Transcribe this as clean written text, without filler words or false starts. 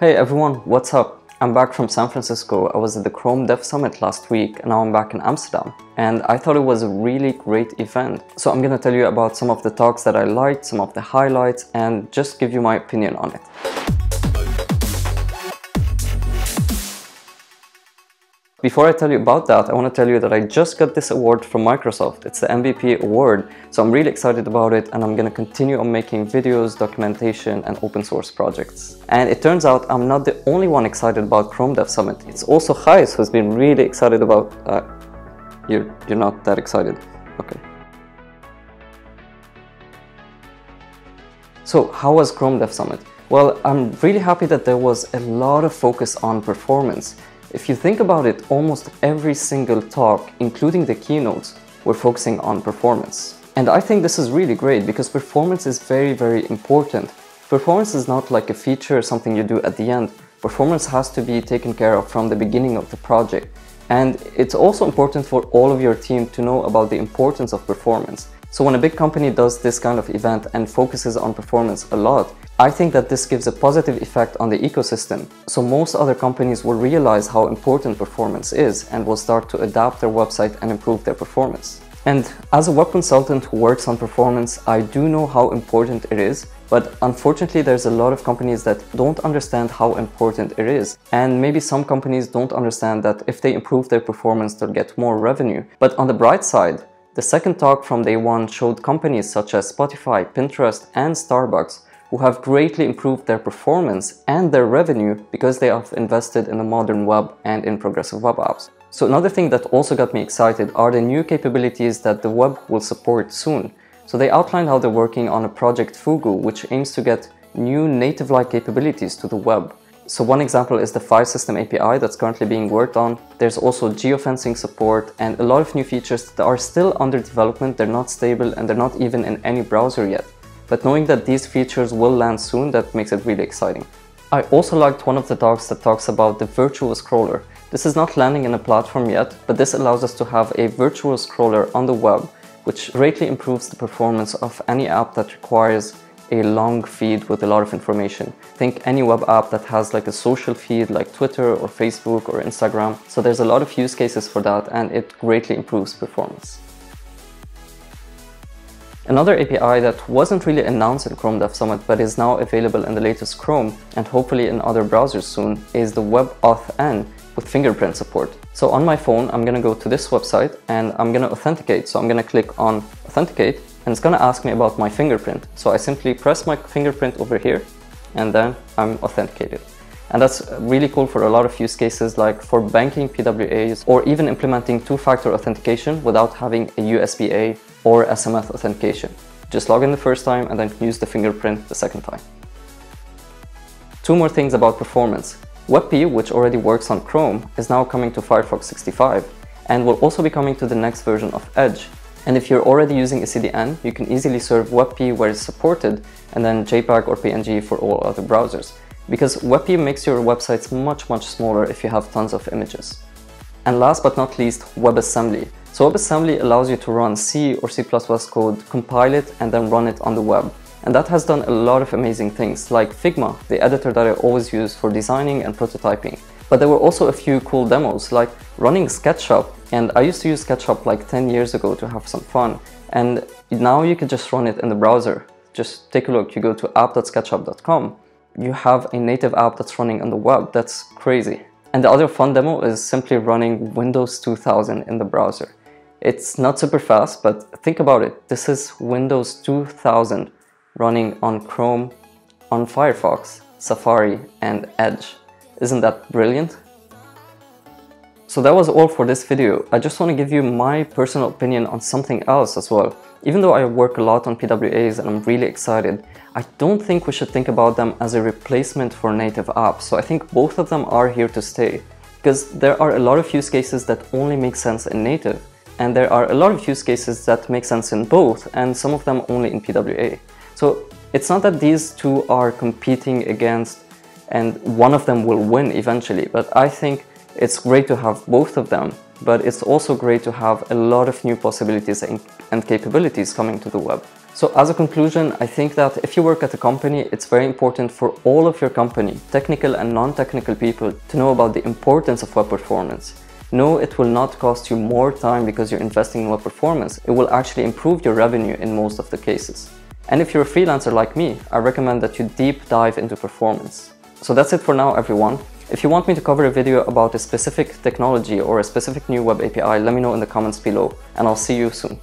Hey everyone, what's up? I'm back from San Francisco. I was at the Chrome Dev Summit last week and now I'm back in Amsterdam. And I thought it was a really great event. So I'm gonna tell you about some of the talks that I liked, some of the highlights, and just give you my opinion on it. Before I tell you about that, I want to tell you that I just got this award from Microsoft. It's the MVP award, so I'm really excited about it and I'm going to continue on making videos, documentation and open source projects. And it turns out I'm not the only one excited about Chrome Dev Summit. It's also Gijs who's been really excited about... You're not that excited. Okay. So how was Chrome Dev Summit? Well, I'm really happy that there was a lot of focus on performance. If you think about it, almost every single talk, including the keynotes, were focusing on performance. And I think this is really great because performance is very, very important. Performance is not like a feature or something you do at the end. Performance has to be taken care of from the beginning of the project. And it's also important for all of your team to know about the importance of performance. So when a big company does this kind of event and focuses on performance a lot, I think that this gives a positive effect on the ecosystem. So most other companies will realize how important performance is and will start to adapt their website and improve their performance. And as a web consultant who works on performance, I do know how important it is, but unfortunately there's a lot of companies that don't understand how important it is. And maybe some companies don't understand that if they improve their performance, they'll get more revenue. But on the bright side, the second talk from day one showed companies such as Spotify, Pinterest, and Starbucks who have greatly improved their performance and their revenue because they have invested in the modern web and in progressive web apps. So another thing that also got me excited are the new capabilities that the web will support soon. So they outlined how they're working on a project Fugu, which aims to get new native-like capabilities to the web. So one example is the file system API that's currently being worked on. There's also geofencing support and a lot of new features that are still under development. They're not stable and they're not even in any browser yet. But knowing that these features will land soon, that makes it really exciting. I also liked one of the talks that talks about the virtual scroller. This is not landing in a platform yet, but this allows us to have a virtual scroller on the web, which greatly improves the performance of any app that requires a long feed with a lot of information. Think any web app that has like a social feed like Twitter or Facebook or Instagram. So there's a lot of use cases for that and it greatly improves performance. Another API that wasn't really announced in Chrome Dev Summit but is now available in the latest Chrome and hopefully in other browsers soon is the WebAuthn with fingerprint support. So on my phone, I'm gonna go to this website and I'm gonna authenticate. So I'm gonna click on authenticate and it's gonna ask me about my fingerprint. So I simply press my fingerprint over here and then I'm authenticated. And that's really cool for a lot of use cases like for banking PWAs or even implementing two-factor authentication without having a USB-A or SMS authentication. Just log in the first time and then use the fingerprint the second time. Two more things about performance. WebP, which already works on Chrome, is now coming to Firefox 65 and will also be coming to the next version of Edge. And if you're already using a CDN, you can easily serve WebP where it's supported and then JPEG or PNG for all other browsers. Because WebP makes your websites much smaller if you have tons of images. And last but not least, WebAssembly. So WebAssembly allows you to run C or C++ code, compile it, and then run it on the web. And that has done a lot of amazing things, like Figma, the editor that I always use for designing and prototyping. But there were also a few cool demos, like running SketchUp. And I used to use SketchUp like 10 years ago to have some fun. And now you can just run it in the browser. Just take a look, you go to app.sketchup.com. You have a native app that's running on the web. That's crazy. And the other fun demo is simply running Windows 2000 in the browser. It's not super fast, but think about it. This is Windows 2000 running on Chrome, on Firefox, Safari, and Edge. Isn't that brilliant? So that was all for this video. I just want to give you my personal opinion on something else as well. Even though I work a lot on PWAs and I'm really excited, I don't think we should think about them as a replacement for native apps. So I think both of them are here to stay because there are a lot of use cases that only make sense in native and there are a lot of use cases that make sense in both and some of them only in PWA. So it's not that these two are competing against and one of them will win eventually, but I think it's great to have both of them but it's also great to have a lot of new possibilities and capabilities coming to the web. So as a conclusion, I think that if you work at a company, it's very important for all of your company, technical and non-technical people, to know about the importance of web performance. No, it will not cost you more time because you're investing in web performance. It will actually improve your revenue in most of the cases. And if you're a freelancer like me, I recommend that you deep dive into performance. So that's it for now, everyone. If you want me to cover a video about a specific technology or a specific new web API, let me know in the comments below, and I'll see you soon.